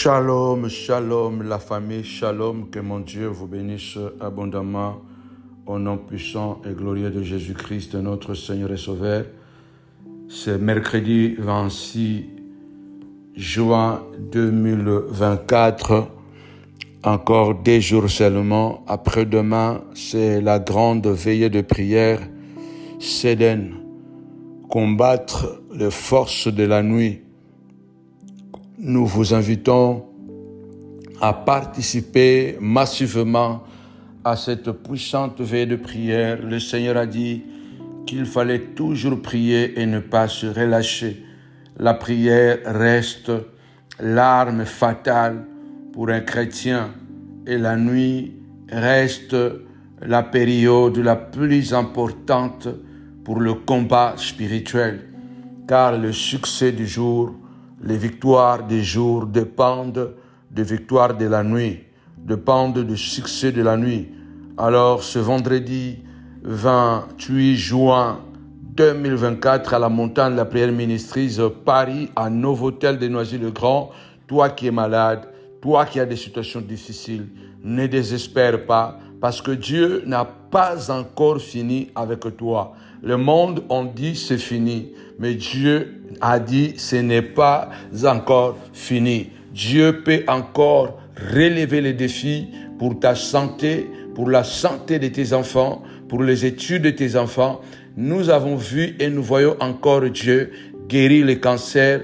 Shalom, shalom, la famille, shalom, que mon Dieu vous bénisse abondamment au nom puissant et glorieux de Jésus-Christ, notre Seigneur et Sauveur. C'est mercredi 26 juin 2024, encore 10 jours seulement. Après-demain, c'est la grande veillée de prière, Séden, combattre les forces de la nuit. Nous vous invitons à participer massivement à cette puissante veille de prière. Le Seigneur a dit qu'il fallait toujours prier et ne pas se relâcher. La prière reste l'arme fatale pour un chrétien et la nuit reste la période la plus importante pour le combat spirituel, car le succès du jour, les victoires des jours dépendent des victoires de la nuit, dépendent du succès de la nuit. Alors, ce vendredi 28 juin 2024, à la montagne de la prière ministrise, Paris, à Novotel de Noisy-le-Grand, toi qui es malade, toi qui as des situations difficiles, ne désespère pas, parce que Dieu n'a pas encore fini avec toi. Le monde, on dit c'est fini, mais Dieu a dit ce n'est pas encore fini. Dieu peut encore relever les défis pour ta santé, pour la santé de tes enfants, pour les études de tes enfants. Nous avons vu et nous voyons encore Dieu guérir les cancers,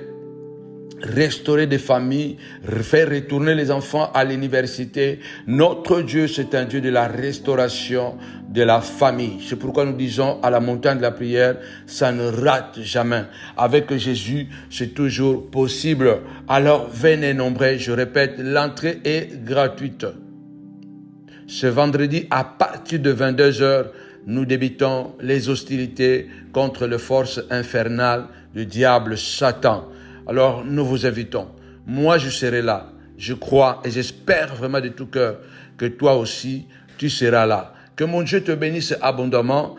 restaurer des familles, faire retourner les enfants à l'université. Notre Dieu, c'est un Dieu de la restauration de la famille. C'est pourquoi nous disons à la montagne de la prière, ça ne rate jamais. Avec Jésus, c'est toujours possible. Alors, venez nombreux, je répète, l'entrée est gratuite. Ce vendredi, à partir de 22h, nous débutons les hostilités contre les forces infernales du diable Satan. Alors, nous vous invitons. Moi, je serai là. Je crois et j'espère vraiment de tout cœur que toi aussi, tu seras là. Que mon Dieu te bénisse abondamment.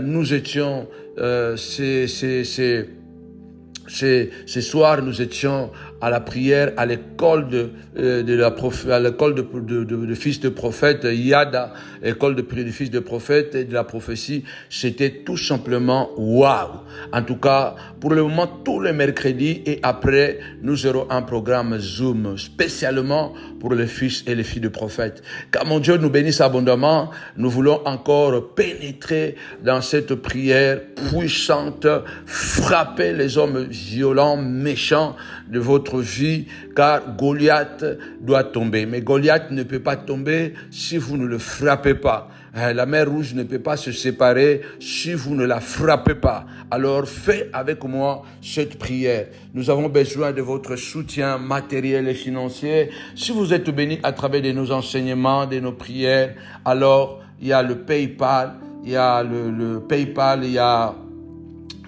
Nous étions, ce soir, nous étions à la prière à l'école de fils de prophète, Yada, école de fils de prophète et de la prophétie. C'était tout simplement waouh. En tout cas, pour le moment, tous les mercredis et après, nous aurons un programme Zoom spécialement pour les fils et les filles de prophètes. Car mon Dieu nous bénisse abondamment, nous voulons encore pénétrer dans cette prière puissante, frapper les hommes violents, méchants de votre vie, car Goliath doit tomber. Mais Goliath ne peut pas tomber si vous ne le frappez pas. La mer Rouge ne peut pas se séparer si vous ne la frappez pas. Alors faites avec moi cette prière. Nous avons besoin de votre soutien matériel et financier. Si vous êtes bénis à travers de nos enseignements, de nos prières, alors il y a le PayPal, il y a le PayPal, il y a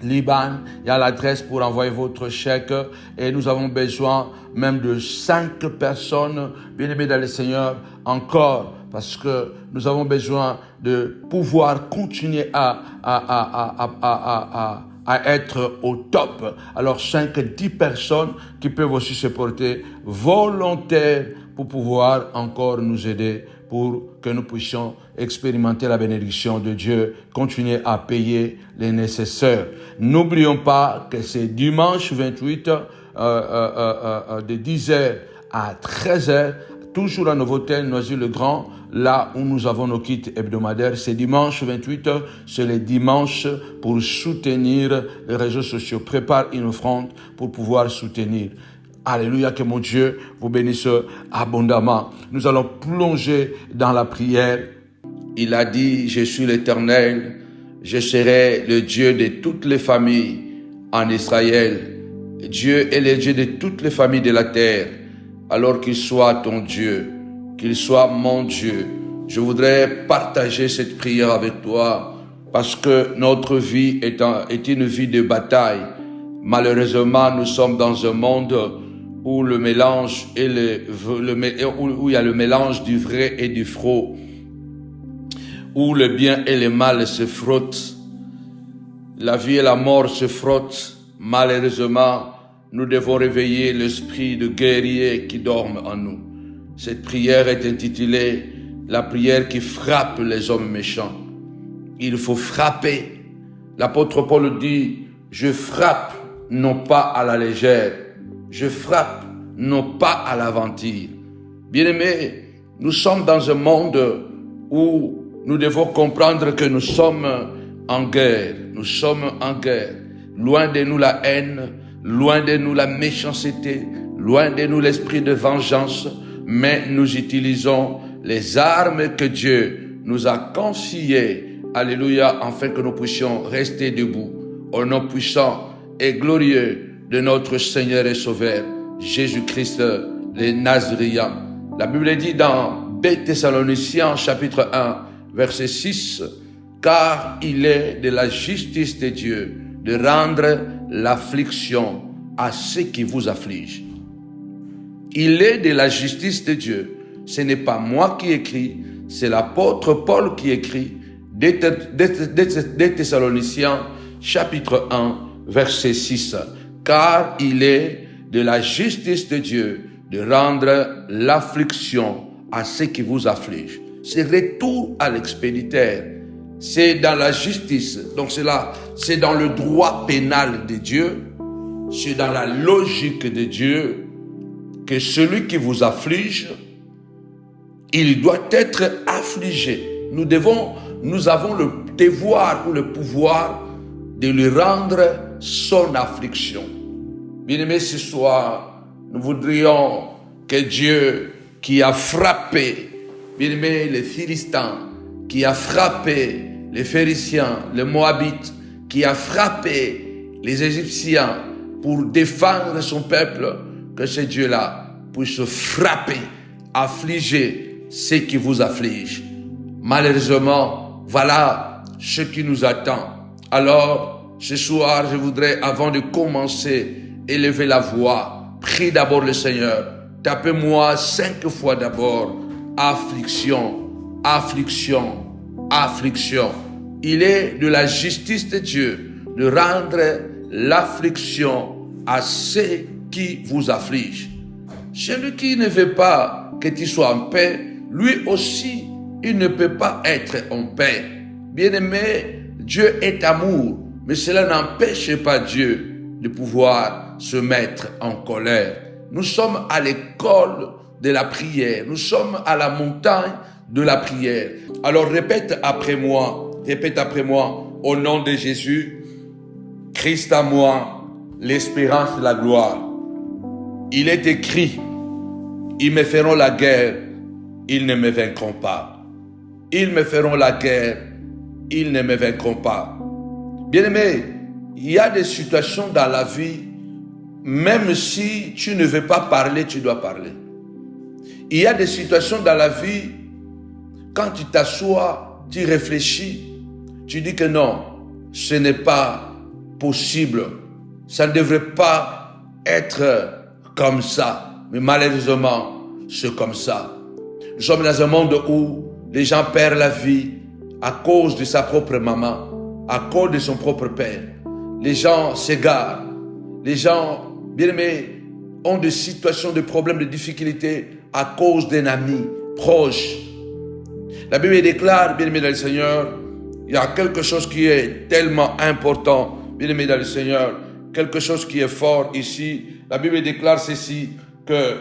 l'IBAN, il y a l'adresse pour envoyer votre chèque et nous avons besoin même de 5 personnes bien-aimées dans le Seigneur encore, parce que nous avons besoin de pouvoir continuer à être au top. Alors 5-10 personnes qui peuvent aussi se porter volontaires pour pouvoir encore nous aider, pour que nous puissions expérimenter la bénédiction de Dieu, continuer à payer les nécessaires. N'oublions pas que c'est dimanche 28 de 10h à 13h, toujours à Novotel, Noisy-le-Grand, là où nous avons nos kits hebdomadaires. C'est dimanche 28, c'est le dimanche pour soutenir les réseaux sociaux. Prépare une offrande pour pouvoir soutenir. Alléluia, que mon Dieu vous bénisse abondamment. Nous allons plonger dans la prière. Il a dit, je suis l'Éternel, je serai le Dieu de toutes les familles en Israël. Dieu est le Dieu de toutes les familles de la terre. Alors qu'il soit ton Dieu, qu'il soit mon Dieu. Je voudrais partager cette prière avec toi parce que notre vie est une vie de bataille. Malheureusement, nous sommes dans un monde où le mélange et où il y a le mélange du vrai et du faux, où le bien et le mal se frottent, la vie et la mort se frottent. Malheureusement, nous devons réveiller l'esprit de guerrier qui dorme en nous. Cette prière est intitulée « La prière qui frappe les hommes méchants ». Il faut frapper. L'apôtre Paul dit « Je frappe non pas à la légère, je frappe non pas à l'aventure ». Bien-aimés, nous sommes dans un monde où nous devons comprendre que nous sommes en guerre. Nous sommes en guerre. Loin de nous la haine, loin de nous la méchanceté, loin de nous l'esprit de vengeance, mais nous utilisons les armes que Dieu nous a confiées, alléluia, afin que nous puissions rester debout, au nom puissant et glorieux de notre Seigneur et Sauveur, Jésus-Christ, le Nazaréen. La Bible dit dans 2 Thessaloniciens, chapitre 1, verset 6, « Car il est de la justice de Dieu de rendre l'affliction à ceux qui vous affligent. » Il est de la justice de Dieu. Ce n'est pas moi qui écris, c'est l'apôtre Paul qui écrit, 2 Thessaloniciens, chapitre 1, verset 6. « Car il est de la justice de Dieu de rendre l'affliction à ceux qui vous affligent. » C'est retour à l'expéditeur. C'est dans la justice. Donc c'est dans le droit pénal de Dieu. C'est dans la logique de Dieu que celui qui vous afflige, il doit être affligé. Nous avons le devoir ou le pouvoir de lui rendre son affliction. Bien-aimés, ce soir, nous voudrions que Dieu qui a frappé, bien-aimés, les Philistins, qui a frappé les Phéréciens, les Moabites, qui a frappé les Égyptiens pour défendre son peuple, que ce Dieu-là puisse frapper, affliger ceux qui vous affligent. Malheureusement, voilà ce qui nous attend. Alors, ce soir, je voudrais, avant de commencer, élever la voix, prie d'abord le Seigneur. Tapez-moi 5 fois d'abord, affliction, affliction, affliction. Il est de la justice de Dieu de rendre l'affliction à ceux qui vous affligent. Celui qui ne veut pas que tu sois en paix, lui aussi, il ne peut pas être en paix. Bien-aimé, Dieu est amour, mais cela n'empêche pas Dieu de pouvoir se mettre en colère. Nous sommes à l'école de la prière. Nous sommes à la montagne de la prière. Alors répète après moi, au nom de Jésus, Christ à moi, l'espérance de la gloire. Il est écrit, ils me feront la guerre, ils ne me vaincront pas. Ils me feront la guerre, ils ne me vaincront pas. Bien-aimé, il y a des situations dans la vie, même si tu ne veux pas parler, tu dois parler. Il y a des situations dans la vie, quand tu t'assois, tu réfléchis, tu dis que non, ce n'est pas possible. Ça ne devrait pas être comme ça. Mais malheureusement, c'est comme ça. Nous sommes dans un monde où les gens perdent la vie à cause de sa propre maman, à cause de son propre père. Les gens s'égarent. Les gens, bien aimés, ont des situations, de problèmes, de difficultés à cause d'un ami proche. La Bible déclare, bien aimé dans le Seigneur, il y a quelque chose qui est tellement important, bien aimé dans le Seigneur, quelque chose qui est fort ici. La Bible déclare ceci, que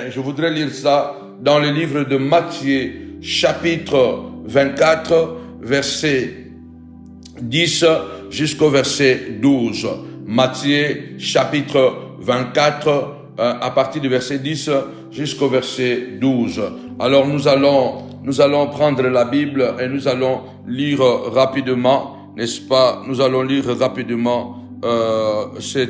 je voudrais lire ça dans le livre de Matthieu, chapitre 24, verset 10 jusqu'au verset 12. Matthieu, chapitre 24, à partir du verset 10 jusqu'au verset 12. Alors nous allons prendre la Bible et nous allons lire rapidement, n'est-ce pas? Nous allons lire rapidement ce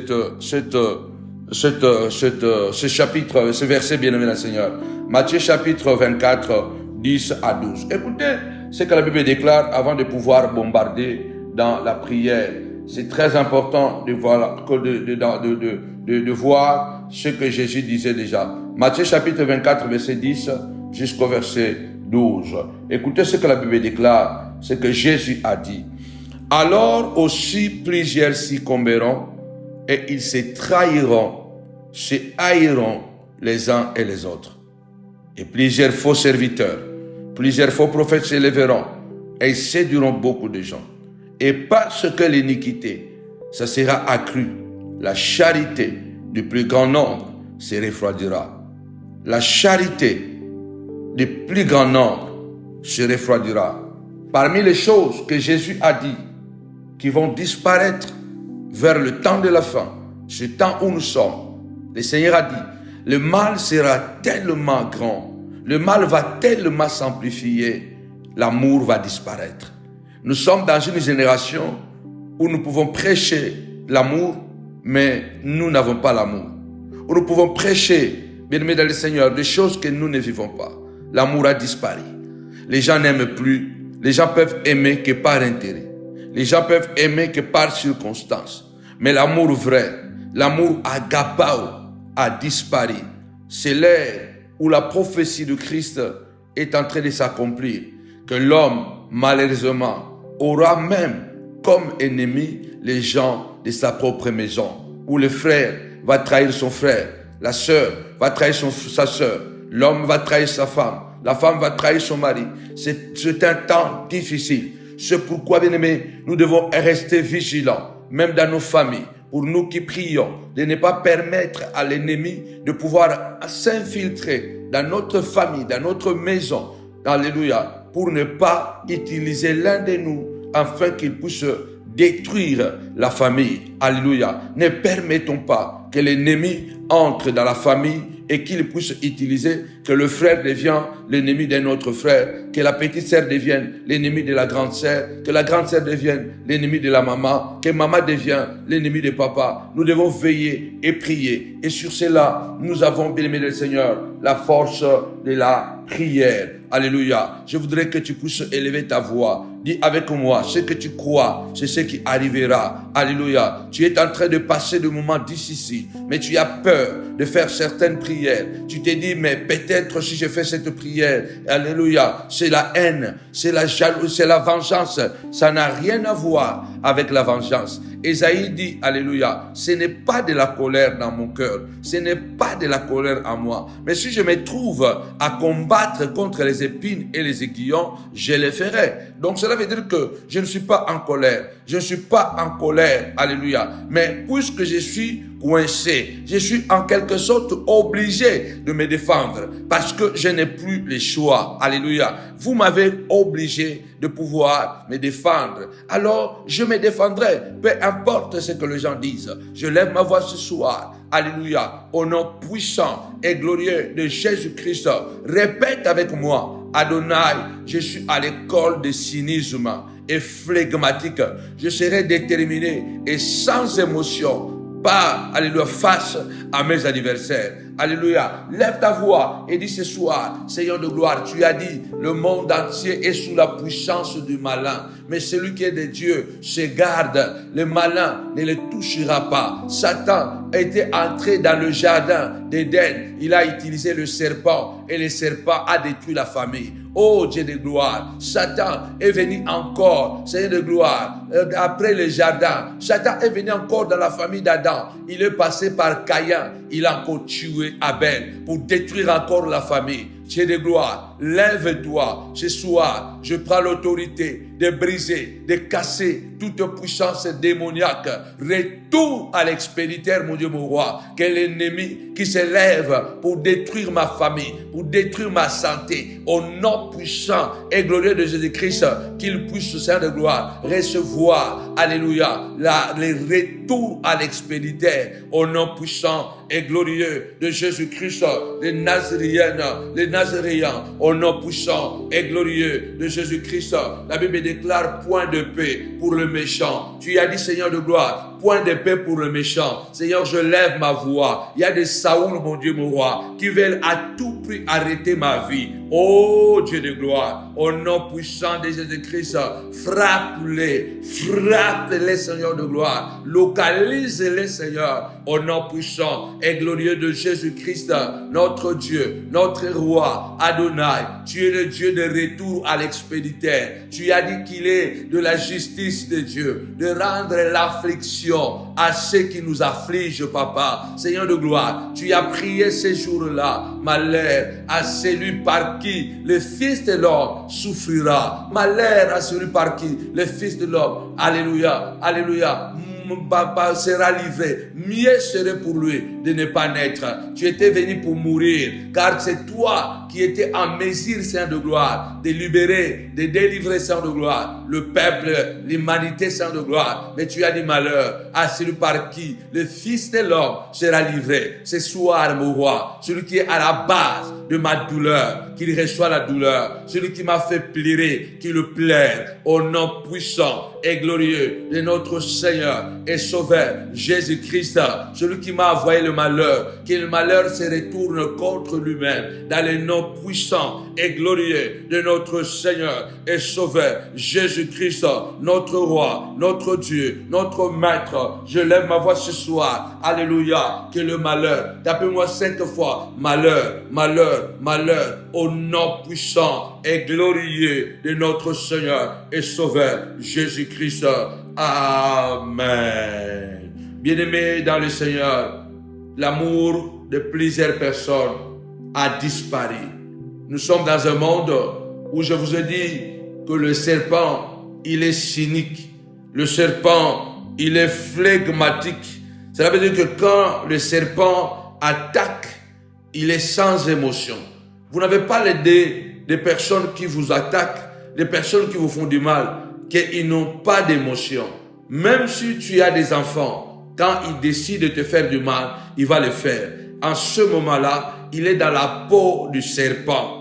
chapitre, ce verset, bien-aimé dans le Seigneur. Matthieu chapitre 24, 10 à 12. Écoutez ce que la Bible déclare avant de pouvoir bombarder dans la prière. C'est très important de voir, de voir ce que Jésus disait déjà. Matthieu chapitre 24, verset 10 jusqu'au verset 12. Écoutez ce que la Bible déclare, ce que Jésus a dit. Alors aussi plusieurs succomberont et ils se trahiront se haïront les uns et les autres. Et plusieurs faux serviteurs, plusieurs faux prophètes s'élèveront et séduiront beaucoup de gens. Et parce que l'iniquité, ça sera accru, la charité du plus grand nombre se refroidira. La charité du plus grand nombre se refroidira. Parmi les choses que Jésus a dit qui vont disparaître vers le temps de la fin, ce temps où nous sommes, le Seigneur a dit, le mal sera tellement grand, le mal va tellement s'amplifier, l'amour va disparaître. Nous sommes dans une génération où nous pouvons prêcher l'amour, mais nous n'avons pas l'amour. Où nous pouvons prêcher, bien-aimés dans le Seigneur, des choses que nous ne vivons pas. L'amour a disparu. Les gens n'aiment plus. Les gens peuvent aimer que par intérêt. Les gens peuvent aimer que par circonstance. Mais l'amour vrai, l'amour agapao a disparu. C'est l'ère où la prophétie de Christ est en train de s'accomplir. Que l'homme, malheureusement, aura même comme ennemi les gens de sa propre maison. Où le frère va trahir son frère. La sœur va trahir sa sœur. L'homme va trahir sa femme. La femme va trahir son mari. C'est un temps difficile. C'est pourquoi, bien-aimés, nous devons rester vigilants, même dans nos familles, pour nous qui prions, de ne pas permettre à l'ennemi de pouvoir s'infiltrer dans notre famille, dans notre maison. Alléluia. Pour ne pas utiliser l'un de nous afin qu'il puisse détruire la famille. Alléluia. Ne permettons pas que l'ennemi entre dans la famille et qu'il puisse utiliser, que le frère devienne l'ennemi d'un autre frère, que la petite sœur devienne l'ennemi de la grande sœur, que la grande sœur devienne l'ennemi de la maman, que maman devienne l'ennemi de papa. Nous devons veiller et prier. Et sur cela, nous avons, bien-aimé le Seigneur, la force de la prière. Alléluia. Je voudrais que tu puisses élever ta voix. Dis avec moi, ce que tu crois, c'est ce qui arrivera. Alléluia. Tu es en train de passer de moments difficiles, mais tu as peur de faire certaines prières. Tu te dis, mais peut-être si je fais cette prière, alléluia, c'est la haine, c'est la jalousie, c'est la vengeance. Ça n'a rien à voir avec la vengeance. Ésaïe dit, alléluia, ce n'est pas de la colère dans mon cœur, ce n'est pas de la colère en moi. Mais si je me trouve à combattre contre les épines et les aiguillons, je le ferai. Donc cela veut dire que je ne suis pas en colère. Je ne suis pas en colère, alléluia. Mais puisque je suis coincé, je suis en quelque sorte obligé de me défendre parce que je n'ai plus le choix, alléluia. Vous m'avez obligé de pouvoir me défendre. Alors, je me défendrai, peu importe ce que les gens disent. Je lève ma voix ce soir, alléluia, au nom puissant et glorieux de Jésus-Christ. Répète avec moi, Adonai, je suis à l'école de cynisme et flegmatique. Je serai déterminé et sans émotion, pas, alléluia, face à mes adversaires. Alléluia. Lève ta voix et dis ce soir, Seigneur de gloire, tu as dit, le monde entier est sous la puissance du malin. Mais celui qui est de Dieu se garde. Le malin ne le touchera pas. Satan était entré dans le jardin d'Éden. Il a utilisé le serpent et le serpent a détruit la famille. Oh Dieu de gloire, Satan est venu encore, Seigneur de gloire, après le jardin. Satan est venu encore dans la famille d'Adam. Il est passé par Caïn. Il a encore tué Abel pour détruire encore la famille. Dieu de gloire, lève-toi ce soir. Je prends l'autorité de briser, de casser toute puissance démoniaque. Retour à l'expéditeur, mon Dieu, mon roi. Que l'ennemi qui se lève pour détruire ma famille, pour détruire ma santé, au nom puissant et glorieux de Jésus-Christ, qu'il puisse, Seigneur de gloire, recevoir, alléluia, le retour à l'expéditeur, au nom puissant et glorieux de Jésus-Christ, les Nazaréens, au nom puissant et glorieux de Jésus-Christ. La Bible déclare point de paix pour le méchant. Tu as dit, Seigneur de gloire, point de paix pour le méchant. Seigneur, je lève ma voix. Il y a des Saoul, mon Dieu, mon roi, qui veulent à tout prix arrêter ma vie. Oh Dieu de gloire, au nom puissant de Jésus-Christ, frappe-les, Seigneur de gloire. Localise-les, Seigneur, au nom puissant et glorieux de Jésus-Christ, notre Dieu, notre roi, Adonai. Tu es le Dieu de retour à l'expéditeur. Tu as dit qu'il est de la justice de Dieu, de rendre l'affliction solution à ce qui nous afflige, Papa. Seigneur de gloire, tu as prié ces jours-là, malheur à celui par qui le Fils de l'homme souffrira. Malheur à celui par qui le Fils de l'homme, alléluia, alléluia, sera livré. Mieux serait pour lui de ne pas naître. Tu étais venu pour mourir, car c'est toi qui étais en mesure, Seigneur de gloire, de libérer, de délivrer, Seigneur de gloire, le peuple, l'humanité, Seigneur de gloire. Mais tu as dit malheur à celui par qui le Fils de l'homme sera livré. Ce soir, mon roi, celui qui est à la base de ma douleur, qu'il reçoit la douleur, celui qui m'a fait pleurer, qu'il le plaire, au nom puissant et glorieux de notre Seigneur et Sauveur Jésus-Christ, celui qui m'a envoyé le malheur, que le malheur se retourne contre lui-même, dans le nom puissant et glorieux de notre Seigneur et Sauveur Jésus-Christ, notre Roi, notre Dieu, notre Maître. Je lève ma voix ce soir, alléluia, que le malheur, tapez-moi 5 fois, malheur, malheur, malheur, au nom puissant et glorieux de notre Seigneur et Sauveur Jésus-Christ. Amen. Bien-aimés dans le Seigneur, l'amour de plusieurs personnes a disparu. Nous sommes dans un monde où je vous ai dit que le serpent, il est cynique. Le serpent, il est flegmatique. Cela veut dire que quand le serpent attaque, il est sans émotion. Vous n'avez pas l'idée des personnes qui vous attaquent, des personnes qui vous font du mal, qu'ils n'ont pas d'émotion. Même si tu as des enfants, quand ils décident de te faire du mal, il va le faire. En ce moment-là, il est dans la peau du serpent.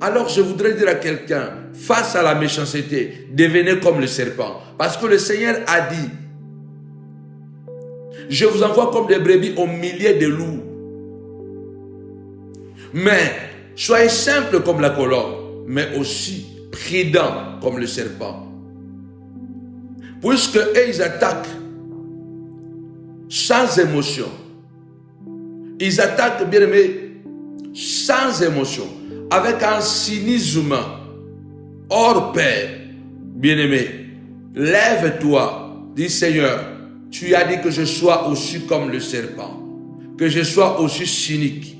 Alors je voudrais dire à quelqu'un, face à la méchanceté, devenez comme le serpent. Parce que le Seigneur a dit, je vous envoie comme des brebis au milieu des loups. Mais soyez simples comme la colombe, mais aussi prudents comme le serpent. Puisque eux, ils attaquent sans émotion. Ils attaquent, bien aimé, sans émotion, avec un cynisme hors pair. Bien aimé, lève-toi, dis Seigneur, tu as dit que je sois aussi comme le serpent, que je sois aussi cynique.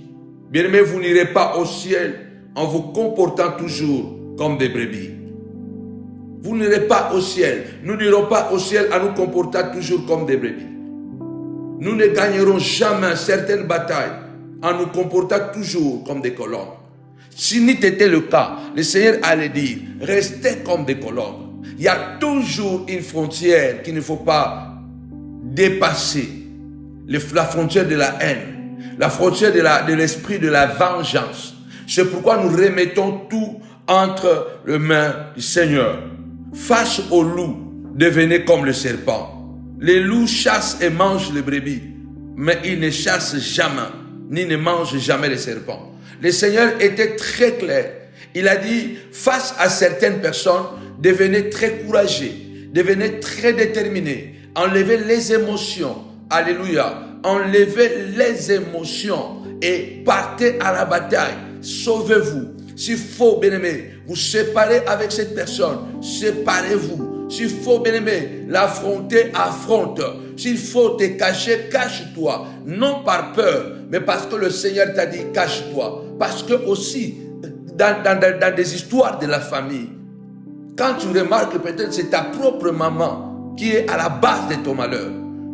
Bien aimé, vous n'irez pas au ciel en vous comportant toujours comme des brebis. Vous n'irez pas au ciel. Nous n'irons pas au ciel en nous comportant toujours comme des brebis. Nous ne gagnerons jamais certaines batailles en nous comportant toujours comme des colombes. Si n'était le cas, le Seigneur allait dire, restez comme des colombes. Il y a toujours une frontière qu'il ne faut pas dépasser. La frontière de la haine, la frontière de l'esprit de la vengeance. C'est pourquoi nous remettons tout entre les mains du Seigneur. Face au loup, devenez comme le serpent. Les loups chassent et mangent les brebis, mais ils ne chassent jamais, ni ne mangent jamais les serpents. Le Seigneur était très clair. Il a dit, face à certaines personnes, devenez très courageux, devenez très déterminés, enlevez les émotions. Alléluia. Enlevez les émotions et partez à la bataille. Sauvez-vous. S'il faut, bien-aimé, vous séparer avec cette personne, séparez-vous. S'il faut, bien-aimé, l'affronter, affronte. S'il faut te cacher, cache-toi. Non par peur, mais parce que le Seigneur t'a dit, cache-toi. Parce que aussi, dans des histoires de la famille, quand tu remarques peut-être c'est ta propre maman qui est à la base de ton malheur.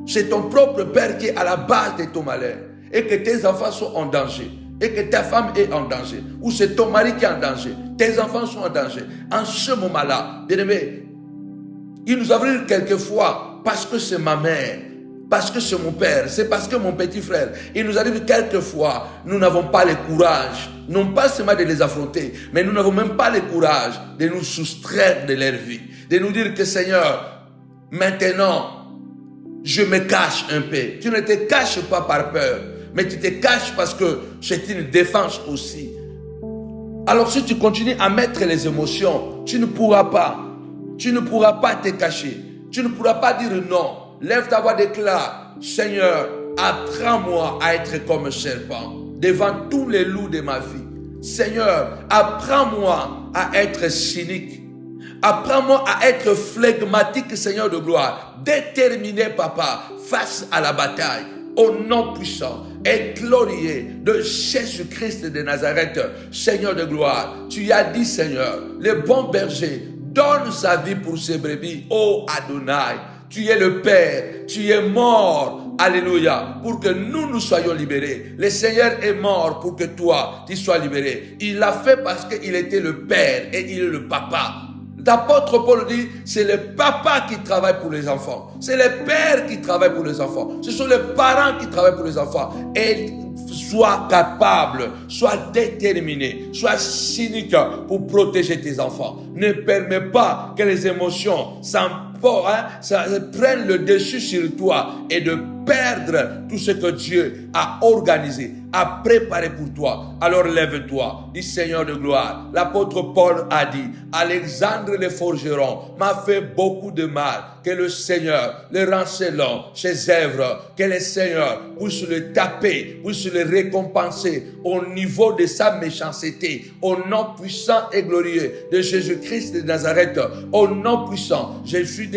C'est ton propre père qui est à la base de ton malheur. Et que tes enfants sont en danger. Et que ta femme est en danger. Ou c'est ton mari qui est en danger. Tes enfants sont en danger. En ce moment-là, bien-aimé, il nous arrive quelquefois, parce que c'est ma mère, parce que c'est mon père, c'est parce que mon petit frère, il nous arrive quelquefois, nous n'avons pas le courage, non pas seulement de les affronter, mais nous n'avons même pas le courage de nous soustraire de leur vie, de nous dire que Seigneur, maintenant, je me cache un peu. Tu ne te caches pas par peur, mais tu te caches parce que c'est une défense aussi. Alors si tu continues à mettre les émotions, tu ne pourras pas. Tu ne pourras pas te cacher. Tu ne pourras pas dire non. Lève ta voix, déclare, Seigneur, apprends-moi à être comme un serpent devant tous les loups de ma vie. Seigneur, apprends-moi à être cynique. Apprends-moi à être flegmatique, Seigneur de gloire. Déterminé, papa, face à la bataille. Au nom puissant et glorieux de Jésus-Christ de Nazareth, Seigneur de gloire. Tu as dit, Seigneur, le bon berger donne sa vie pour ses brebis. Oh Adonai, tu es le Père, tu es mort, alléluia, pour que nous soyons libérés. Le Seigneur est mort pour que toi, tu sois libéré. Il l'a fait parce qu'il était le Père et il est le Papa. L'apôtre Paul dit, c'est le papa qui travaille pour les enfants. C'est le père qui travaille pour les enfants. Ce sont les parents qui travaillent pour les enfants. Et sois capable, sois déterminé, sois cynique pour protéger tes enfants. Ne permets pas que les émotions prennent le dessus sur toi et de perdre tout ce que Dieu a organisé, a préparé pour toi. Alors lève-toi, dis Seigneur de gloire. L'apôtre Paul a dit, Alexandre le forgeron m'a fait beaucoup de mal. Que le Seigneur le rancelant ses œuvres, que le Seigneur puisse le taper, puisse le récompenser au niveau de sa méchanceté, au nom puissant et glorieux de Jésus-Christ de Nazareth. Au nom puissant, je suis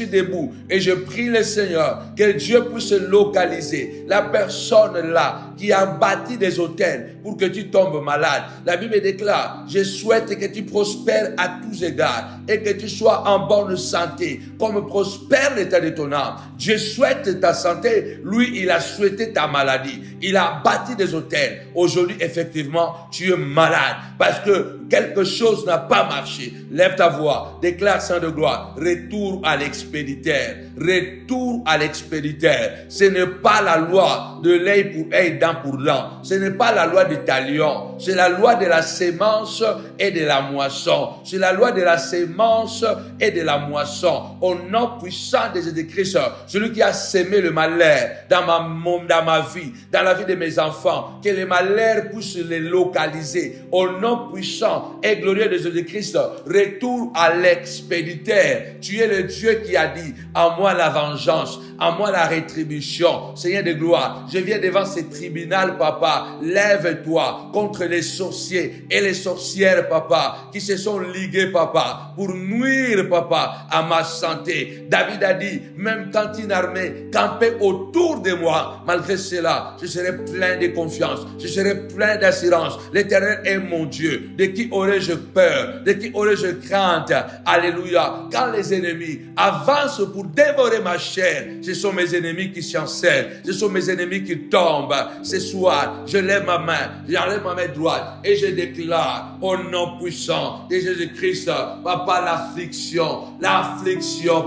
debout et je prie le Seigneur que Dieu puisse localiser la personne là qui a bâti des autels pour que tu tombes malade. La Bible déclare, je souhaite que tu prospères à tous égards et que tu sois en bonne santé, comme prospère l'état de ton âme. Dieu souhaite ta santé, lui il a souhaité ta maladie. Il a bâti des autels. Aujourd'hui, effectivement, tu es malade parce que quelque chose n'a pas marché. Lève ta voix, déclare Saint de gloire, retour à l'expéditeur. Retour à l'expéditeur. Ce n'est pas la loi de l'œil pour œil, dent pour dent. Ce n'est pas la loi du talion. C'est la loi de la sémence et de la moisson. C'est la loi de la sémence et de la moisson. Au nom puissant de Jésus-Christ, celui qui a sémé le malheur dans ma vie, dans la vie de mes enfants, que les malheurs puissent les localiser. Au nom puissant et glorieux de Jésus-Christ, retour à l'expéditeur. Tu es le Dieu qui a dit, à moi la vengeance, à moi la rétribution. Seigneur de gloire, je viens devant ce tribunal, papa. Lève-toi contre les sorciers et les sorcières, papa, qui se sont ligués, papa, pour nuire, papa, à ma santé. David a dit, même quand une armée campait autour de moi, malgré cela, je serai plein de confiance, je serai plein d'assurance. L'Éternel est mon Dieu. De qui aurais-je peur? De qui aurais-je crainte? Alléluia. Quand les ennemis avancent pour dévorer ma chair, ce sont mes ennemis qui chancellent, ce sont mes ennemis qui tombent. Ce soir, je lève ma main, j'enlève ma main droite et je déclare au nom puissant de Jésus-Christ, papa, l'affliction,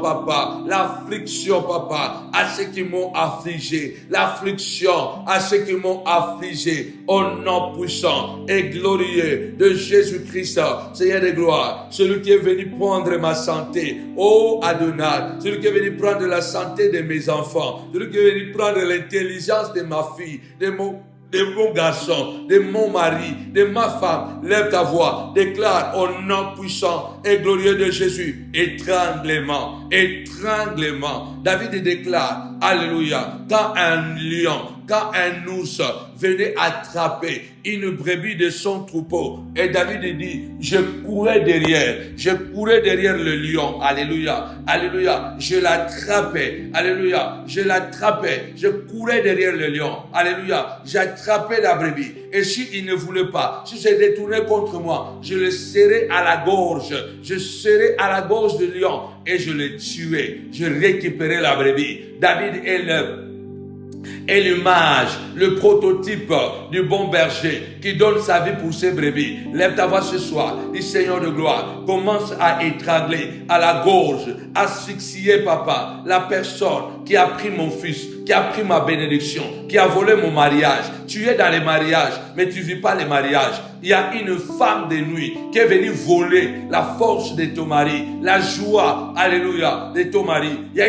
papa, à ceux qui m'ont affligé, l'affliction à ceux qui m'ont affligé, au nom puissant et glorieux de Jésus-Christ, Seigneur de gloire, celui qui est venu prendre ma santé, oh Adonai, celui qui est venu prendre la santé de mes enfants, celui qui est venu prendre l'intelligence de ma fille, de mon garçon, de mon mari, de ma femme. Lève ta voix, déclare au nom puissant et glorieux de Jésus, étranglement. David déclare, alléluia, quand un lion, quand un ours venait attraper une brebis de son troupeau, et David dit, je courais derrière le lion, alléluia, je l'attrapais, je courais derrière le lion, alléluia, j'attrapais la brebis, et s'il ne voulait pas, si s'est détourné contre moi, je le serrais à la gorge du lion, et je le tuais, je récupérais la brebis. David est l'image, le prototype du bon berger qui donne sa vie pour ses brebis. Lève ta voix ce soir, dis Seigneur de gloire, commence à étrangler à la gorge, asphyxier, papa, la personne qui a pris mon fils, qui a pris ma bénédiction, qui a volé mon mariage. Tu es dans les mariages, mais tu ne vis pas les mariages. Il y a une femme de nuit qui est venue voler la force de ton mari, la joie, alléluia, de ton mari. Il y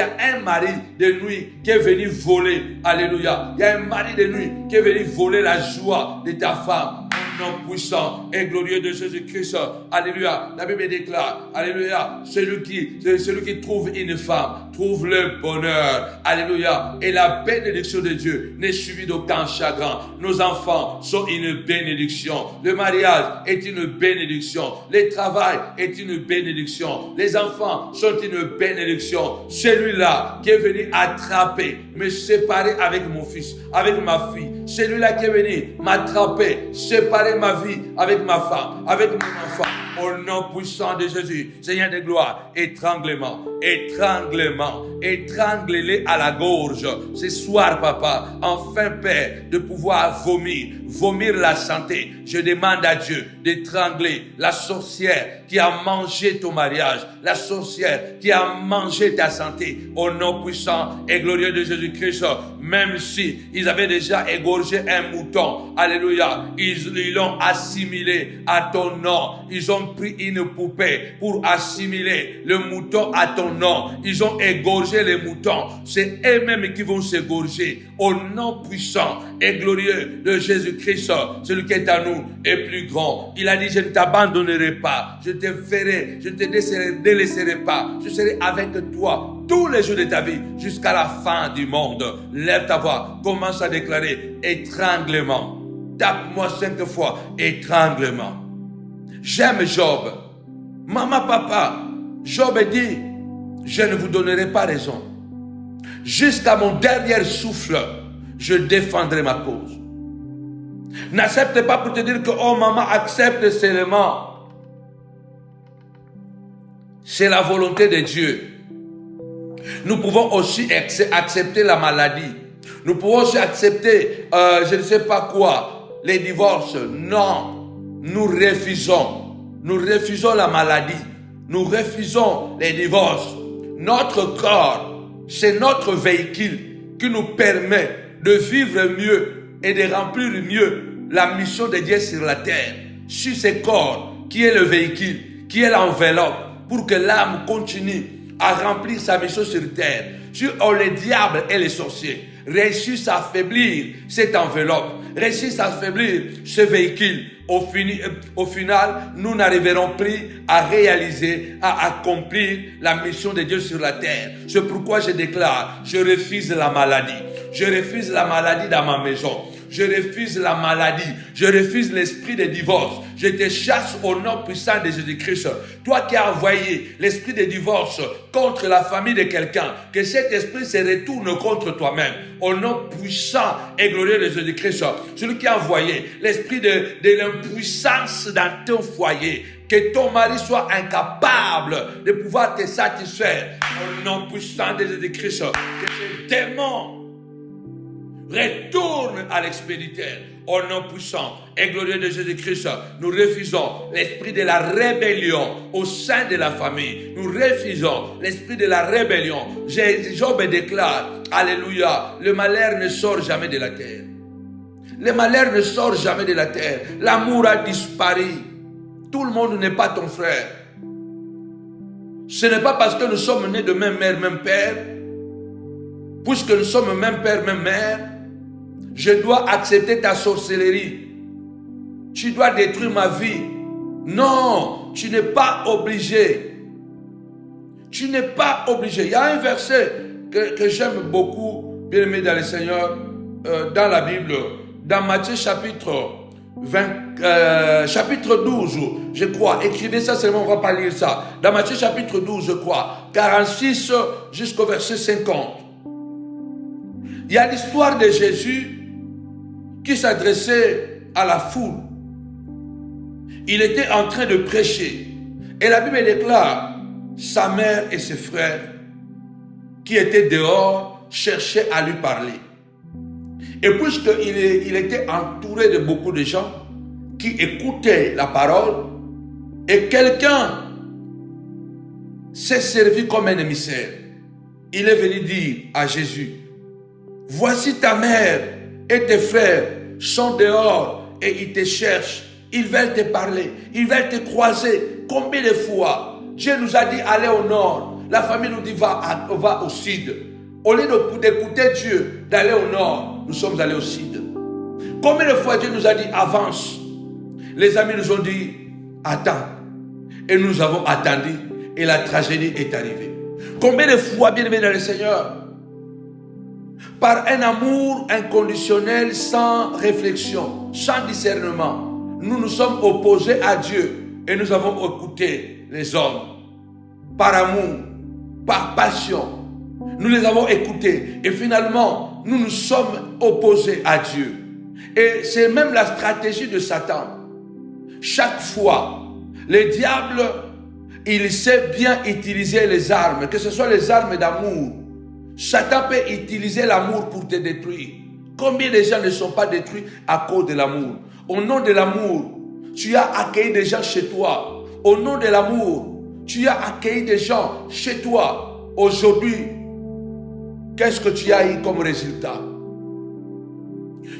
a un mari de nuit qui est venu voler, alléluia. Il y a un mari de nuit qui est venu voler la joie de ta femme. nom puissant et glorieux de Jésus-Christ. Alléluia. La Bible déclare, alléluia, celui qui trouve une femme, trouve le bonheur. Alléluia. Et la bénédiction de Dieu n'est suivie d'aucun chagrin. Nos enfants sont une bénédiction. Le mariage est une bénédiction. Le travail est une bénédiction. Les enfants sont une bénédiction. Celui-là qui est venu attraper, me séparer avec mon fils, avec ma fille. Celui-là qui est venu m'attraper, séparer ma vie avec ma femme, avec mon enfant. Au nom puissant de Jésus, Seigneur de gloire, étranglement, étrangle-les à la gorge. Ce soir, papa, enfin, Père, de pouvoir vomir la santé. Je demande à Dieu d'étrangler la sorcière qui a mangé ton mariage, la sorcière qui a mangé ta santé. Au nom puissant et glorieux de Jésus-Christ, même si ils avaient déjà égorgé un mouton, alléluia, ils l'ont assimilé à ton nom. Ils ont pris une poupée pour assimiler le mouton à ton nom. Ils ont égorgé les moutons. C'est eux-mêmes qui vont s'égorger. Au nom puissant et glorieux de Jésus-Christ, celui qui est à nous est plus grand. Il a dit, je ne t'abandonnerai pas. Je te ferai, je ne te délaisserai pas. Je serai avec toi tous les jours de ta vie jusqu'à la fin du monde. Lève ta voix, commence à déclarer étranglement. Tape-moi 5 fois, étranglement. J'aime Job. Maman, papa, Job dit, je ne vous donnerai pas raison. Jusqu'à mon dernier souffle, je défendrai ma cause. N'accepte pas pour te dire que, oh maman, accepte seulement. C'est la volonté de Dieu. Nous pouvons aussi accepter la maladie. Nous pouvons aussi accepter, je ne sais pas quoi, les divorces. Non, nous refusons. Nous refusons la maladie. Nous refusons les divorces. Notre corps, c'est notre véhicule qui nous permet de vivre mieux et de remplir mieux la mission de Dieu sur la terre. Sur ce corps qui est le véhicule, qui est l'enveloppe, pour que l'âme continue à remplir sa mission sur terre. Sur le diable et les sorciers réussissent à affaiblir cette enveloppe, réussissent à affaiblir ce véhicule. Au final, nous n'arriverons plus à réaliser, à accomplir la mission de Dieu sur la terre. C'est pourquoi je déclare, je refuse la maladie. Je refuse la maladie dans ma maison. Je refuse la maladie. Je refuse l'esprit de divorce. Je te chasse au nom puissant de Jésus-Christ. Toi qui as envoyé l'esprit de divorce contre la famille de quelqu'un, que cet esprit se retourne contre toi-même. Au nom puissant et glorieux de Jésus-Christ. Celui qui a envoyé l'esprit de l'impuissance dans ton foyer. Que ton mari soit incapable de pouvoir te satisfaire. Au nom puissant de Jésus-Christ. Que ce démon retourne à l'expéditeur. Au nom puissant et glorieux de Jésus-Christ, nous refusons l'esprit de la rébellion au sein de la famille. Nous refusons l'esprit de la rébellion. Job déclare, alléluia, le malheur ne sort jamais de la terre. Le malheur ne sort jamais de la terre. L'amour a disparu. Tout le monde n'est pas ton frère. Ce n'est pas parce que nous sommes nés de même mère, même père, puisque nous sommes même père, même mère, je dois accepter ta sorcellerie. Tu dois détruire ma vie. Non, tu n'es pas obligé. Tu n'es pas obligé. Il y a un verset que j'aime beaucoup, bien aimé dans le Seigneur, dans la Bible, dans Matthieu chapitre 12, je crois. Écrivez ça seulement, on ne va pas lire ça. Dans Matthieu chapitre 12, je crois, 46 jusqu'au verset 50. Il y a l'histoire de Jésus qui s'adressait à la foule. Il était en train de prêcher. Et la Bible déclare, sa mère et ses frères qui étaient dehors cherchaient à lui parler. Et puisqu'il était entouré de beaucoup de gens qui écoutaient la parole, et quelqu'un s'est servi comme un émissaire. Il est venu dire à Jésus, voici ta mère et tes frères sont dehors et ils te cherchent. Ils veulent te parler. Ils veulent te croiser. Combien de fois Dieu nous a dit allez au nord. La famille nous dit va au sud. Au lieu d'écouter Dieu, d'aller au nord, nous sommes allés au sud. Combien de fois Dieu nous a dit avance. Les amis nous ont dit, attends. Et nous avons attendu et la tragédie est arrivée. Combien de fois, bien-aimés dans le Seigneur, par un amour inconditionnel, sans réflexion, sans discernement, nous nous sommes opposés à Dieu et nous avons écouté les hommes. Par amour, par passion, nous les avons écoutés et finalement, nous nous sommes opposés à Dieu. Et c'est même la stratégie de Satan. Chaque fois, le diable, il sait bien utiliser les armes, que ce soit les armes d'amour. Satan peut utiliser l'amour pour te détruire. Combien de gens ne sont pas détruits à cause de l'amour? Au nom de l'amour, tu as accueilli des gens chez toi. Au nom de l'amour, tu as accueilli des gens chez toi. Aujourd'hui, qu'est-ce que tu as eu comme résultat?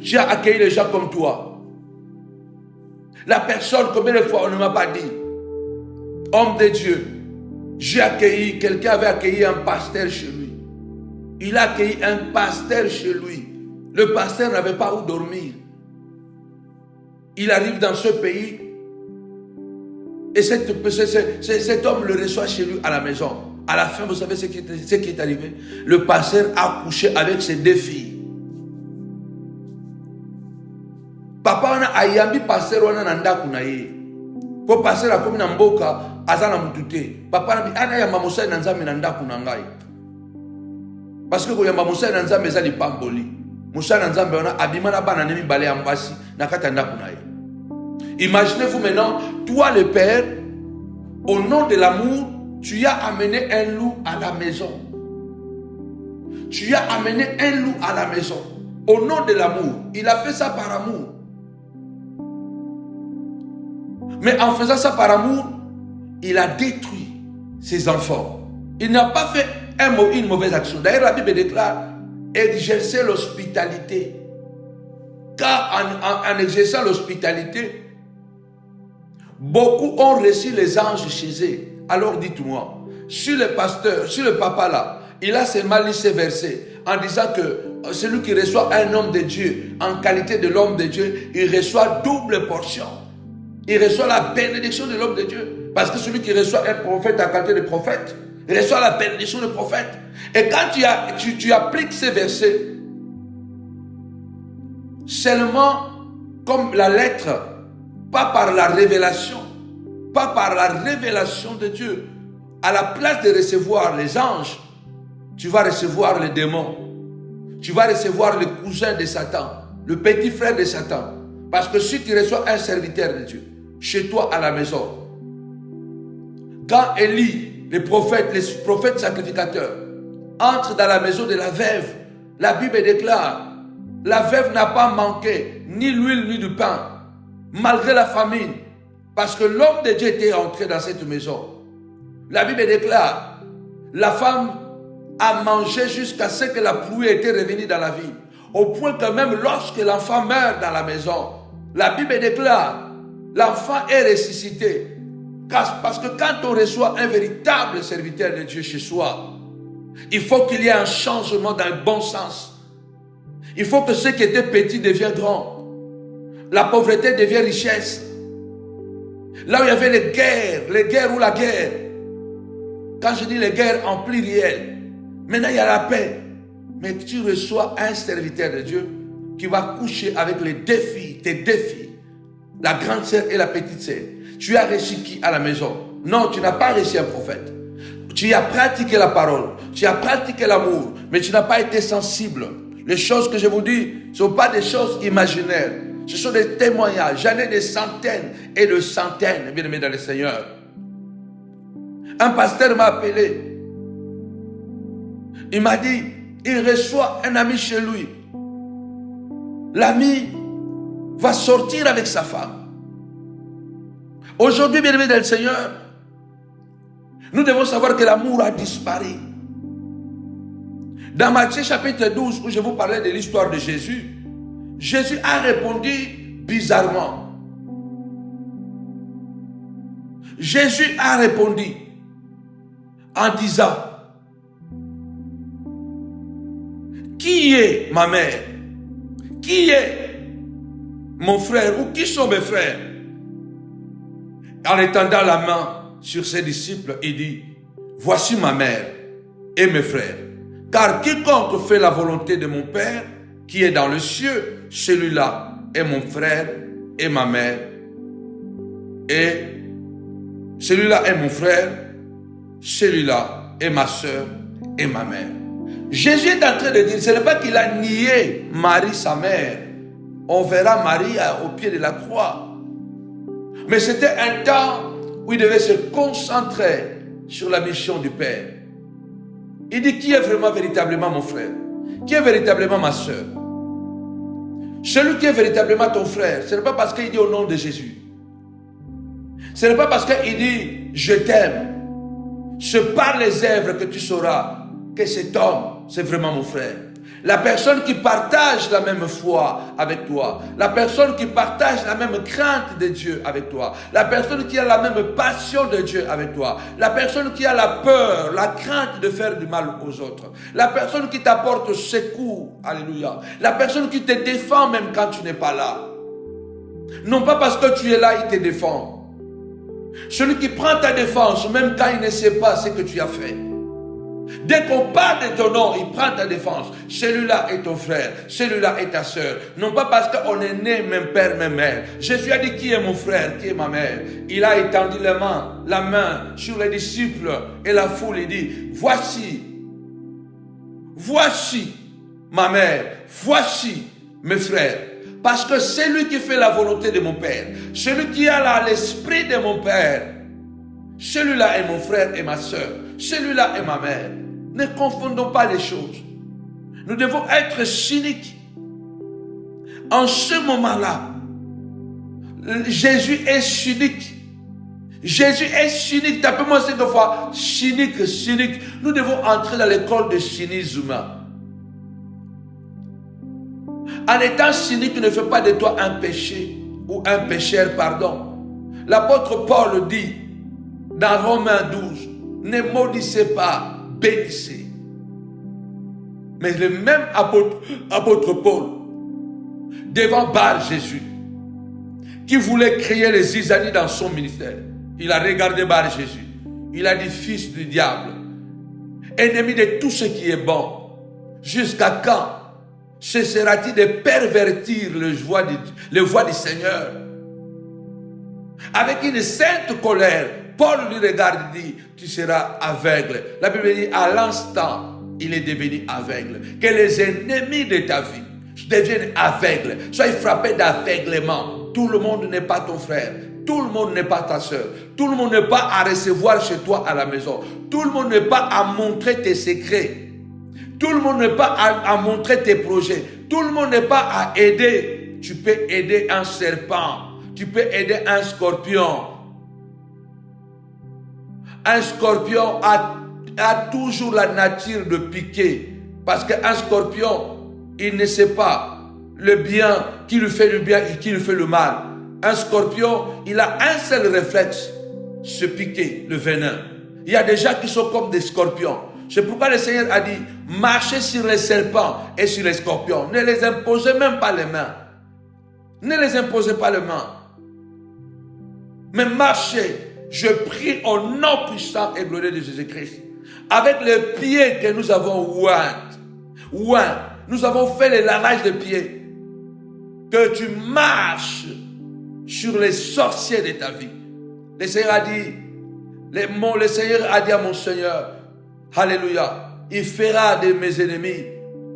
Tu as accueilli des gens comme toi. La personne, combien de fois on ne m'a pas dit, homme de Dieu, j'ai accueilli, quelqu'un avait accueilli un pasteur chez lui. Il a accueilli un pasteur chez lui. Le pasteur n'avait pas où dormir. Il arrive dans ce pays et cet homme le reçoit chez lui à la maison. À la fin, vous savez ce qui est arrivé? Le pasteur a couché avec ses 2 filles. Papa wana ayambi pasteur wana na ndaku na ye. Po pasteur akomi na mboka azana mutute. Papa na ana ya mamusai na nzambe na ndaku na ngai. Parce que koyamba musai na nzambe eza lipamboli. Musai na nzambe wana abima na bana nemi bale ya mbasi na kata ndaku na ye. Imaginez-vous maintenant, toi le père, au nom de l'amour, tu as amené un loup à la maison. Tu as amené un loup à la maison. Au nom de l'amour. Il a fait ça par amour. Mais en faisant ça par amour, il a détruit ses enfants. Il n'a pas fait une mauvaise action. D'ailleurs, la Bible déclare exercer l'hospitalité. Car en exerçant l'hospitalité, beaucoup ont reçu les anges chez eux. Alors dites-moi, si le pasteur, si le papa là, il a seulement lu ces versets en disant que celui qui reçoit un homme de Dieu en qualité de l'homme de Dieu, il reçoit double portion. Il reçoit la bénédiction de l'homme de Dieu. Parce que celui qui reçoit un prophète en qualité de prophète, il reçoit la bénédiction de prophète. Et quand tu appliques ces versets, seulement comme la lettre, pas par la révélation, pas par la révélation de Dieu. À la place de recevoir les anges, tu vas recevoir les démons. Tu vas recevoir le cousin de Satan, le petit frère de Satan. Parce que si tu reçois un serviteur de Dieu, chez toi à la maison, quand Élie, les prophètes sacrificateurs, entrent dans la maison de la veuve, la Bible déclare, la veuve n'a pas manqué ni l'huile ni du pain, malgré la famine, parce que l'homme de Dieu était entré dans cette maison. La Bible déclare, la femme a mangé jusqu'à ce que la pluie était revenue dans la ville, au point que même lorsque l'enfant meurt dans la maison, la Bible déclare, l'enfant est ressuscité. Parce que quand on reçoit un véritable serviteur de Dieu chez soi, il faut qu'il y ait un changement dans le bon sens. Il faut que ce qui était petit devienne grand. La pauvreté devient richesse. Là où il y avait les guerres ou la guerre. Quand je dis les guerres en pluriel, maintenant il y a la paix. Mais tu reçois un serviteur de Dieu qui va coucher avec les 2 filles, tes 2 filles, la grande sœur et la petite sœur. Tu as reçu qui à la maison? Non, tu n'as pas reçu un prophète. Tu as pratiqué la parole, tu as pratiqué l'amour, mais tu n'as pas été sensible. Les choses que je vous dis ne sont pas des choses imaginaires. Ce sont des témoignages. J'en ai des centaines et de centaines, bien aimés dans le Seigneur. Un pasteur m'a appelé. Il m'a dit, il reçoit un ami chez lui. L'ami va sortir avec sa femme. Aujourd'hui, bien aimés dans le Seigneur, nous devons savoir que l'amour a disparu. Dans Matthieu chapitre 12, où je vous parlais de l'histoire de Jésus, Jésus a répondu bizarrement. Jésus a répondu en disant, qui est ma mère? Qui est mon frère? Ou qui sont mes frères? En étendant la main sur ses disciples, il dit, voici ma mère et mes frères. Car quiconque fait la volonté de mon Père, qui est dans le cieux, celui-là est mon frère et ma mère. Et celui-là est mon frère, celui-là est ma soeur et ma mère. Jésus est en train de dire, ce n'est pas qu'il a nié Marie, sa mère. On verra Marie au pied de la croix. Mais c'était un temps où il devait se concentrer sur la mission du Père. Il dit, qui est vraiment véritablement mon frère? Qui est véritablement ma soeur? Celui qui est véritablement ton frère, ce n'est pas parce qu'il dit au nom de Jésus. Ce n'est pas parce qu'il dit, je t'aime. C'est par les œuvres que tu sauras que cet homme, c'est vraiment mon frère. La personne qui partage la même foi avec toi, la personne qui partage la même crainte de Dieu avec toi, la personne qui a la même passion de Dieu avec toi, la personne qui a la peur, la crainte de faire du mal aux autres, la personne qui t'apporte secours, alléluia, la personne qui te défend même quand tu n'es pas là. Non pas parce que tu es là, il te défend. Celui qui prend ta défense, même quand il ne sait pas ce que tu as fait. Dès qu'on parle de ton nom, il prend ta défense. Celui-là est ton frère, celui-là est ta soeur. Non pas parce qu'on est né même père, même mère. Jésus a dit qui est mon frère, qui est ma mère. Il a étendu la main sur les disciples et la foule. Il dit, voici ma mère, voici mes frères. Parce que celui qui fait la volonté de mon Père, celui qui a l'esprit de mon Père, celui-là est mon frère et ma soeur, celui-là est ma mère. Ne confondons pas les choses. Nous devons être cyniques. En ce moment-là, Jésus est cynique. Jésus est cynique. Tapez-moi 5 fois. Cynique. Nous devons entrer dans l'école de cynisme. En étant cynique, ne fais pas de toi un péché ou un pécheur, pardon. L'apôtre Paul dit dans Romains 12, ne maudissez pas, bénissez. Mais le même apôtre Paul, devant Bar Jésus, qui voulait créer les zizanies dans son ministère, il a regardé Bar Jésus. Il a dit, fils du diable, ennemi de tout ce qui est bon, jusqu'à quand cessera-t-il de pervertir le voie du Seigneur? Avec une sainte colère, Paul lui regarde et dit, tu seras aveugle. La Bible dit, à l'instant, il est devenu aveugle. Que les ennemis de ta vie deviennent aveugles. Sois frappé d'aveuglement. Tout le monde n'est pas ton frère. Tout le monde n'est pas ta soeur. Tout le monde n'est pas à recevoir chez toi à la maison. Tout le monde n'est pas à montrer tes secrets. Tout le monde n'est pas à montrer tes projets. Tout le monde n'est pas à aider. Tu peux aider un serpent. Tu peux aider un scorpion. Un scorpion a toujours la nature de piquer. Parce qu'un scorpion, il ne sait pas le bien, qui lui fait le bien et qui lui fait le mal. Un scorpion, il a un seul réflexe, se piquer le venin. Il y a des gens qui sont comme des scorpions. C'est pourquoi le Seigneur a dit, marchez sur les serpents et sur les scorpions. Ne les imposez même pas les mains. Ne les imposez pas les mains. Mais marchez. Je prie au nom puissant et glorieux de Jésus-Christ. Avec les pieds que nous avons oint. Nous avons fait le lavage de pieds. Que tu marches sur les sorciers de ta vie. Le Seigneur a dit, le Seigneur a dit à mon Seigneur, alléluia, il fera de mes ennemis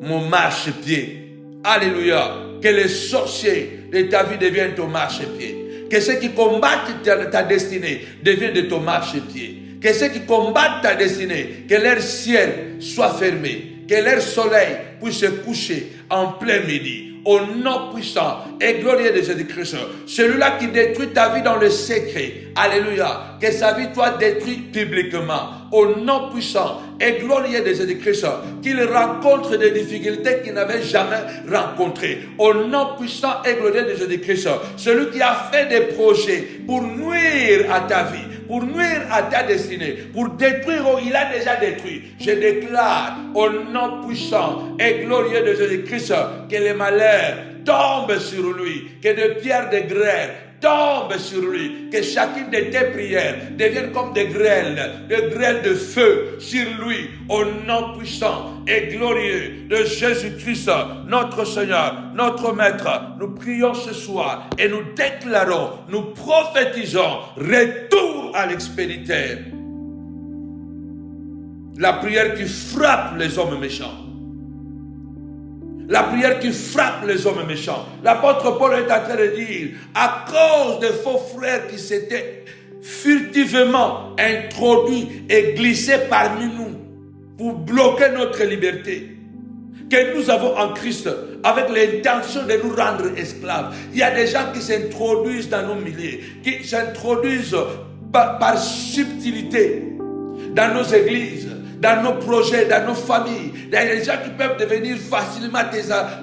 mon marchepied. Alléluia. Que les sorciers de ta vie deviennent ton marchepied. Que ceux qui combattent ta destinée deviennent de ton marchepied. Que ceux qui combattent ta destinée, que leur ciel soit fermé. Que leur soleil puisse se coucher en plein midi. Au nom puissant et glorieux de Jésus-Christ. Celui-là qui détruit ta vie dans le secret. Alléluia. Que sa vie soit détruite publiquement. Au nom puissant et glorieux de Jésus-Christ. Qu'il rencontre des difficultés qu'il n'avait jamais rencontrées. Au nom puissant et glorieux de Jésus-Christ. Celui qui a fait des projets pour nuire à ta vie, pour nuire à ta destinée, pour détruire, il a déjà détruit. Je déclare au nom puissant et glorieux de Jésus-Christ que les malheurs tombent sur lui, que des pierres de grêle tombe sur lui. Que chacune de tes prières devienne comme des grêles de feu sur lui, au nom puissant et glorieux de Jésus-Christ, notre Seigneur, notre Maître. Nous prions ce soir et nous déclarons, nous prophétisons retour à l'expéditeur. La prière qui frappe les hommes méchants. La prière qui frappe les hommes méchants. L'apôtre Paul est en train de dire, à cause des faux frères qui s'étaient furtivement introduits et glissés parmi nous pour bloquer notre liberté, que nous avons en Christ, avec l'intention de nous rendre esclaves. Il y a des gens qui s'introduisent dans nos milieux, qui s'introduisent par subtilité dans nos églises, dans nos projets, dans nos familles. Il y a des gens qui peuvent devenir facilement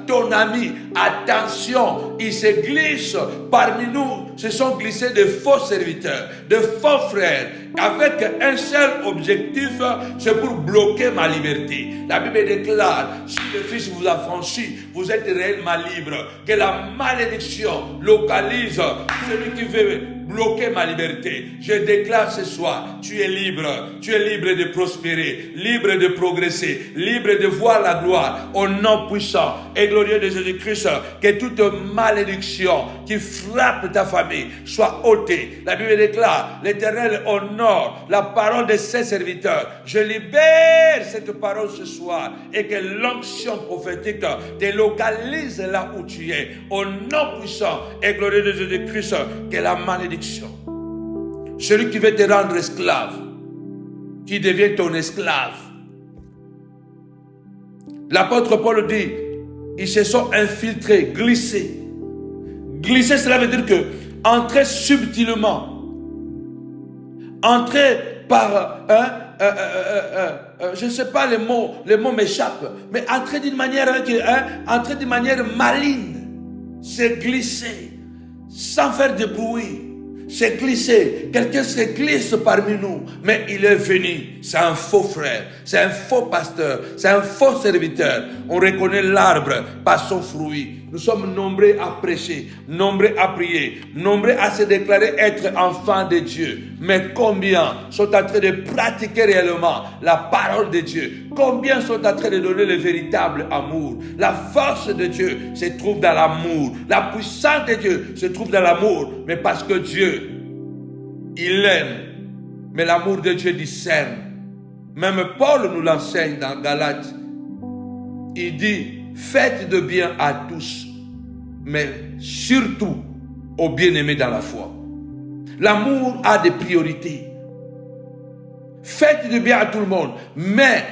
ton ami. Attention, ils se glissent parmi nous. Se sont glissés de faux serviteurs, de faux frères, avec un seul objectif, c'est pour bloquer ma liberté. La Bible déclare, si le Fils vous a franchi, vous êtes réellement libre. Que la malédiction localise celui qui veut bloquer ma liberté. Je déclare ce soir, tu es libre de prospérer, libre de progresser, libre de voir la gloire au nom puissant et glorieux de Jésus-Christ. Que toute malédiction qui frappe ta famille soit ôtée. La Bible déclare, l'Éternel honore la parole de ses serviteurs. Je libère cette parole ce soir et que l'onction prophétique te localise là où tu es. Au nom puissant et glorieux de Jésus-Christ, que la malédiction, celui qui veut te rendre esclave, qui devient ton esclave. L'apôtre Paul dit, ils se sont infiltrés, glissés. Glisser, cela veut dire que entrer subtilement, entrer par, je ne sais pas les mots m'échappent, mais entrer d'une manière maligne, c'est glisser, sans faire de bruit. C'est glissé. Quelqu'un se glisse parmi nous, mais il est venu. C'est un faux frère, c'est un faux pasteur, c'est un faux serviteur. On reconnaît l'arbre par son fruit. Nous sommes nombreux à prêcher, nombreux à prier, nombreux à se déclarer être enfants de Dieu. Mais combien sont en train de pratiquer réellement la parole de Dieu? Combien sont en train de donner le véritable amour? La force de Dieu se trouve dans l'amour. La puissance de Dieu se trouve dans l'amour. Mais parce que Dieu, il aime. Mais l'amour de Dieu discerne. Même Paul nous l'enseigne dans Galates. Il dit, faites de bien à tous, mais surtout aux bien-aimés dans la foi. L'amour a des priorités. Faites du bien à tout le monde, mais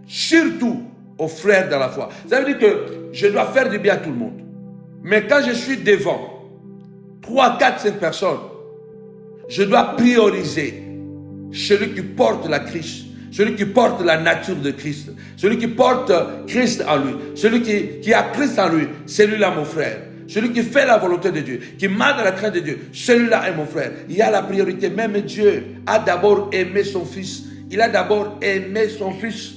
surtout aux frères dans la foi. Ça veut dire que je dois faire du bien à tout le monde. Mais quand je suis devant 3, 4, 5 personnes, je dois prioriser celui qui porte la Christ, celui qui porte la nature de Christ, celui qui porte Christ en lui, celui qui a Christ en lui, celui-là mon frère. Celui qui fait la volonté de Dieu, qui marche dans la crainte de Dieu, celui-là est mon frère. Il y a la priorité. Même Dieu a d'abord aimé son Fils. Il a d'abord aimé son Fils.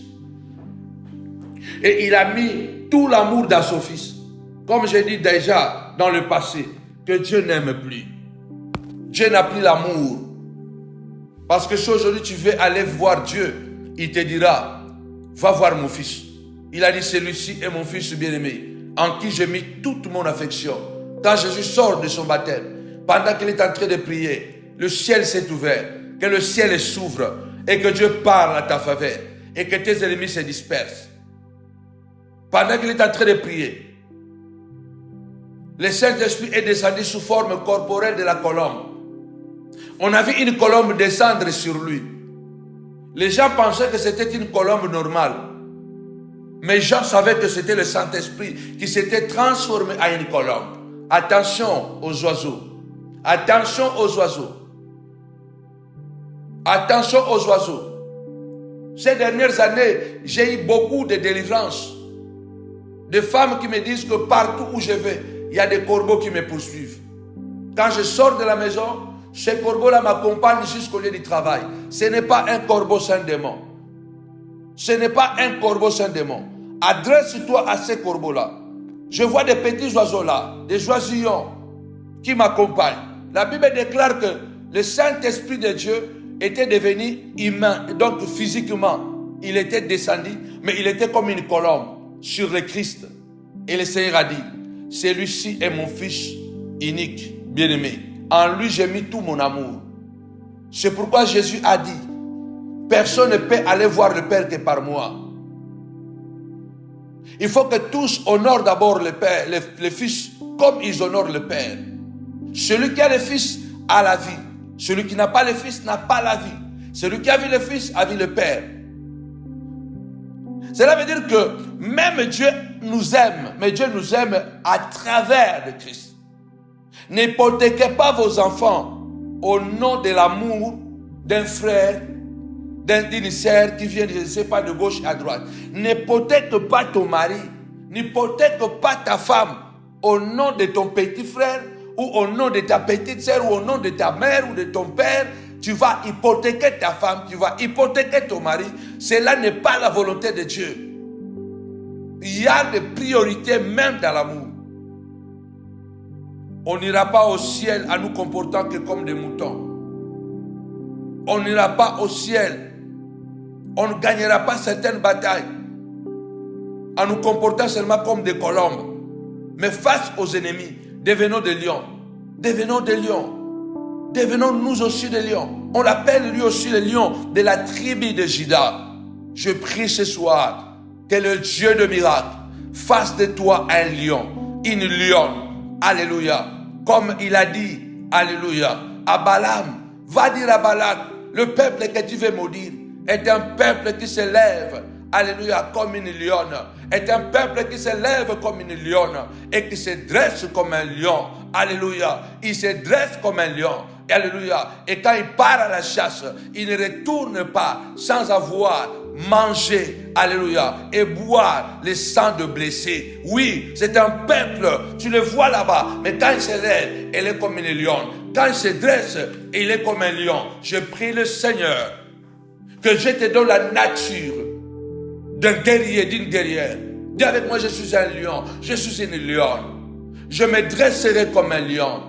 Et il a mis tout l'amour dans son Fils. Comme j'ai dit déjà dans le passé, que Dieu n'aime plus. Dieu n'a plus l'amour. Parce que si aujourd'hui tu veux aller voir Dieu, il te dira, va voir mon Fils. Il a dit, celui-ci est mon Fils bien-aimé, en qui j'ai mis toute mon affection. Quand Jésus sort de son baptême, pendant qu'il est en train de prier, le ciel s'est ouvert, que le ciel s'ouvre et que Dieu parle à ta faveur et que tes ennemis se dispersent. Pendant qu'il est en train de prier, le Saint-Esprit est descendu sous forme corporelle de la colombe. On a vu une colombe descendre sur lui. Les gens pensaient que c'était une colombe normale. Mais Jean savait que c'était le Saint-Esprit qui s'était transformé en une colombe. Attention aux oiseaux. Attention aux oiseaux. Attention aux oiseaux. Ces dernières années, j'ai eu beaucoup de délivrances. Des femmes qui me disent que partout où je vais, il y a des corbeaux qui me poursuivent. Quand je sors de la maison, ces corbeaux-là m'accompagnent jusqu'au lieu du travail. Ce n'est pas un corbeau sans démon. Ce n'est pas un corbeau sans démon. Adresse-toi à ces corbeaux-là. Je vois des petits oiseaux là, des oisillons qui m'accompagnent. La Bible déclare que le Saint-Esprit de Dieu était devenu humain, donc physiquement, il était descendu, mais il était comme une colombe sur le Christ. Et le Seigneur a dit, celui-ci est mon Fils unique, bien-aimé. En lui, j'ai mis tout mon amour. C'est pourquoi Jésus a dit, personne ne peut aller voir le Père que par moi. Il faut que tous honorent d'abord le Père, le Fils, comme ils honorent le Père. Celui qui a le Fils a la vie. Celui qui n'a pas le Fils n'a pas la vie. Celui qui a vu le Fils a vu le Père. Cela veut dire que même Dieu nous aime, mais Dieu nous aime à travers le Christ. N'hypothéquez pas vos enfants au nom de l'amour d'un frère, d'une sœur qui vient, je ne sais pas, de gauche à droite. N'hypothèque pas ton mari, n'hypothèque pas ta femme au nom de ton petit frère ou au nom de ta petite sœur ou au nom de ta mère ou de ton père. Tu vas hypothéquer ta femme, tu vas hypothéquer ton mari. Cela n'est pas la volonté de Dieu. Il y a des priorités même dans l'amour. On n'ira pas au ciel en nous comportant que comme des moutons. On n'ira pas au ciel. On ne gagnera pas certaines batailles en nous comportant seulement comme des colombes. Mais face aux ennemis, devenons des lions. Devenons des lions. Devenons nous aussi des lions. On l'appelle lui aussi le lion de la tribu de Juda. Je prie ce soir que le Dieu de miracles fasse de toi un lion, une lionne. Alléluia. Comme il a dit, alléluia, à Balaam, va dire à Balak, le peuple que tu veux maudire est un peuple qui se lève, alléluia, comme une lionne, est un peuple qui se lève comme une lionne et qui se dresse comme un lion, alléluia, il se dresse comme un lion, alléluia, et quand il part à la chasse, il ne retourne pas sans avoir mangé, alléluia, et boire le sang de blessés. Oui, c'est un peuple, tu le vois là-bas, mais quand il se lève, il est comme une lionne. Quand il se dresse, il est comme un lion. Je prie le Seigneur que je te donne la nature d'un guerrier, d'une guerrière. Dis avec moi, je suis un lion, je suis une lionne. Je me dresserai comme un lion.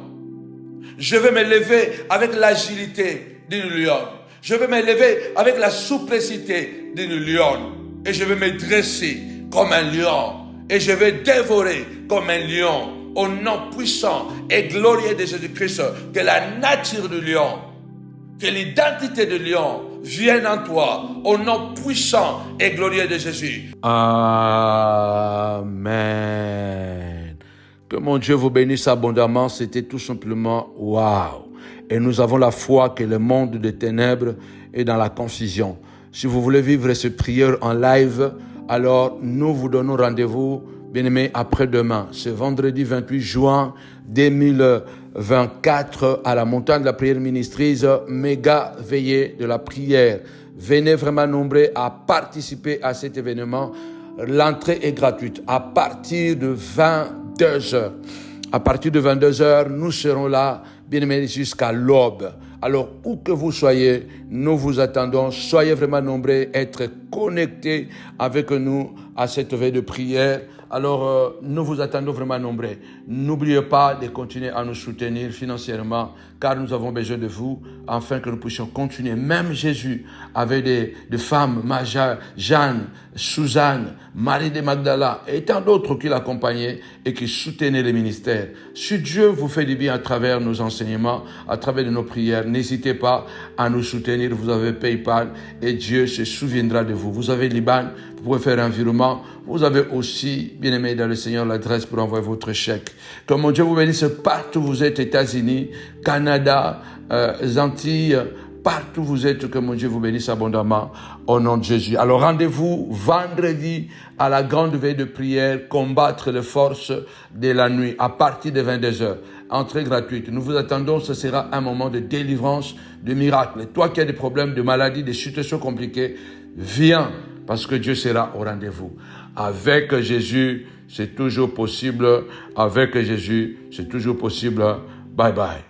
Je vais me lever avec l'agilité d'une lionne. Je vais me lever avec la souplicité d'une lionne. Et je vais me dresser comme un lion. Et je vais dévorer comme un lion. Au nom puissant et glorieux de Jésus-Christ. Que la nature du lion, que l'identité du lion vienne en toi. Au nom puissant et glorieux de Jésus. Amen. Que mon Dieu vous bénisse abondamment. C'était tout simplement waouh. Et nous avons la foi que le monde des ténèbres est dans la confusion. Si vous voulez vivre cette prière en live, alors nous vous donnons rendez-vous, bien-aimés, après-demain. C'est vendredi 28 juin 2024 à la montagne de la prière ministrise, méga veillée de la prière. Venez vraiment nombreux à participer à cet événement. L'entrée est gratuite à partir de 22h. À partir de 22h, nous serons là, bien-aimés, jusqu'à l'aube. Alors, où que vous soyez, nous vous attendons. Soyez vraiment nombreux, être connectés avec nous à cette veille de prière. Alors, nous vous attendons vraiment nombreux. N'oubliez pas de continuer à nous soutenir financièrement, car nous avons besoin de vous, afin que nous puissions continuer. Même Jésus avait des femmes majeures, Jeanne, Suzanne, Marie de Magdala, et tant d'autres qui l'accompagnaient et qui soutenaient les ministères. Si Dieu vous fait du bien à travers nos enseignements, à travers de nos prières, n'hésitez pas à nous soutenir. Vous avez PayPal et Dieu se souviendra de vous. Vous avez Liban, vous pouvez faire un virement. Vous avez aussi, bien-aimés dans le Seigneur, l'adresse pour envoyer votre chèque. Que mon Dieu vous bénisse partout où vous êtes, États-Unis, Canada, Antilles, partout où vous êtes, que mon Dieu vous bénisse abondamment au nom de Jésus. Alors rendez-vous vendredi à la grande veille de prière, combattre les forces de la nuit à partir de 22h. Entrée gratuite. Nous vous attendons, ce sera un moment de délivrance, de miracle. Et toi qui as des problèmes de maladie, des situations compliquées, viens parce que Dieu sera au rendez-vous. Avec Jésus, c'est toujours possible. Avec Jésus, c'est toujours possible. Bye bye.